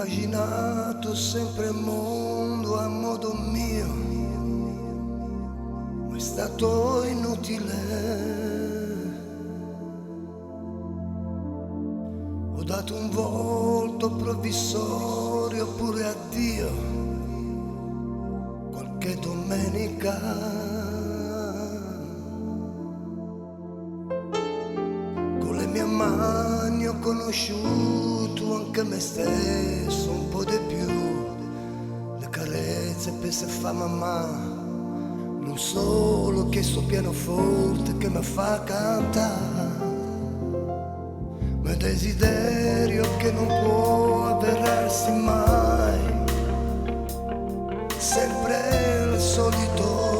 immaginato sempre il mondo a modo mio, ma è stato inutile. Ho dato un volto provvisorio pure a Dio qualche domenica. Con le mie mani ho conosciuto anche me stesso, un po' di più. Le carezze per se fa mamma, non solo che sto pianoforte che mi fa cantare, ma è desiderio che non può avverarsi mai, sempre il solito.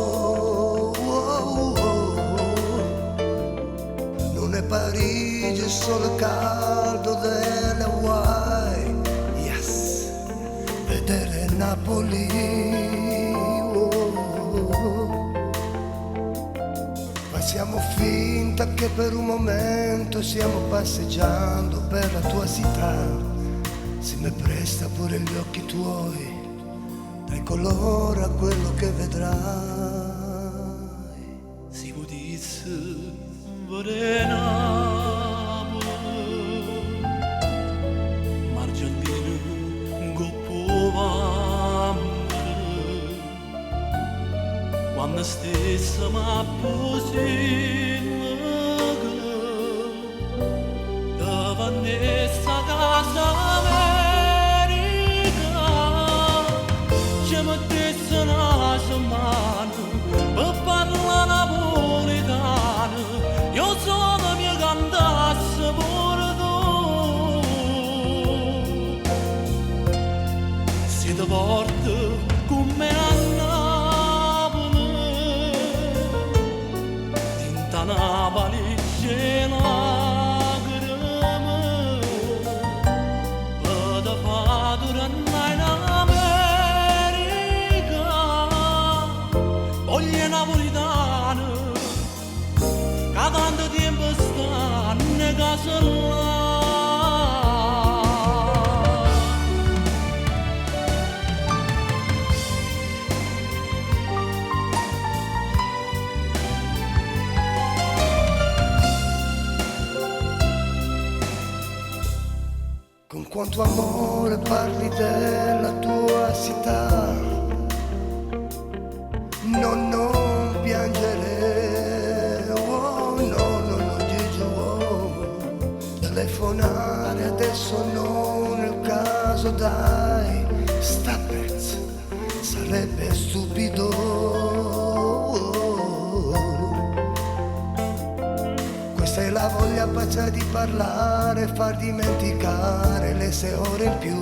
Non è Parigi, è solo il caldo delle Hawaii. Yes, vedere Napoli. Facciamo finta che per un momento stiamo passeggiando per la tua città. Se mi presta pure gli occhi tuoi, dai colore a quello che vedrai. Si potesse vedere Napoli, Margellino Goppo quando stessa ma davanti a casa America ci mettesse una settimana per parlare napoletano. Io sono mia cantasse pure tu, si ti porta con me a Napoli c'è lacrime per fare durante in America. Voglio napolitano che tanto tempo stanno a casa là. Con quanto amore parli della tua città. No, non piangere, oh, no, no, no, Gigi, oh. Telefonare adesso non è il caso, dai, sta pezzo, sarebbe stupido. Questa è la voglia pazza di parlare, far dimenticare le 6 ore in più,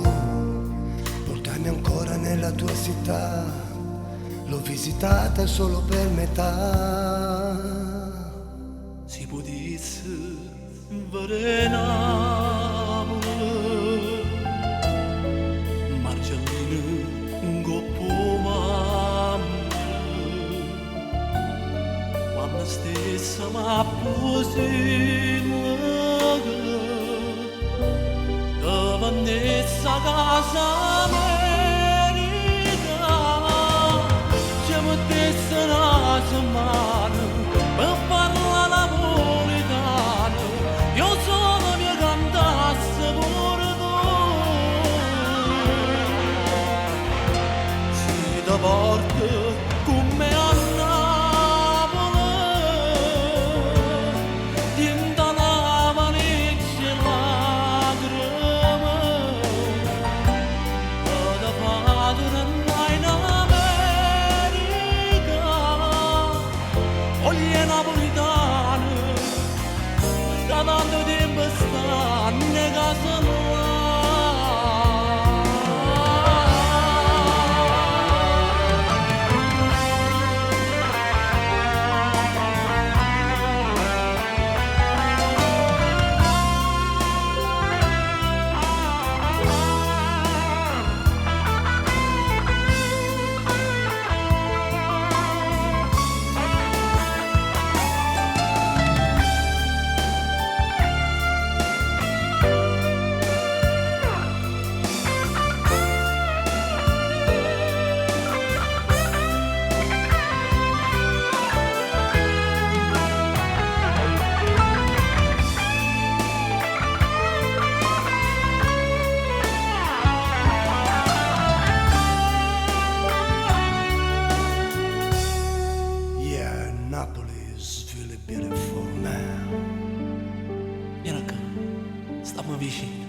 portarmi ancora nella tua città, l'ho visitata solo per metà. Si potesse vedere Napoli, Margellino Goppo quando stessa ma davanti a casa America ci mettesse una settimana per parlare napoletano. Io sono mia cantasse pure tu, si ti porta con me a beautiful man. Vieni qua, stammi vicino.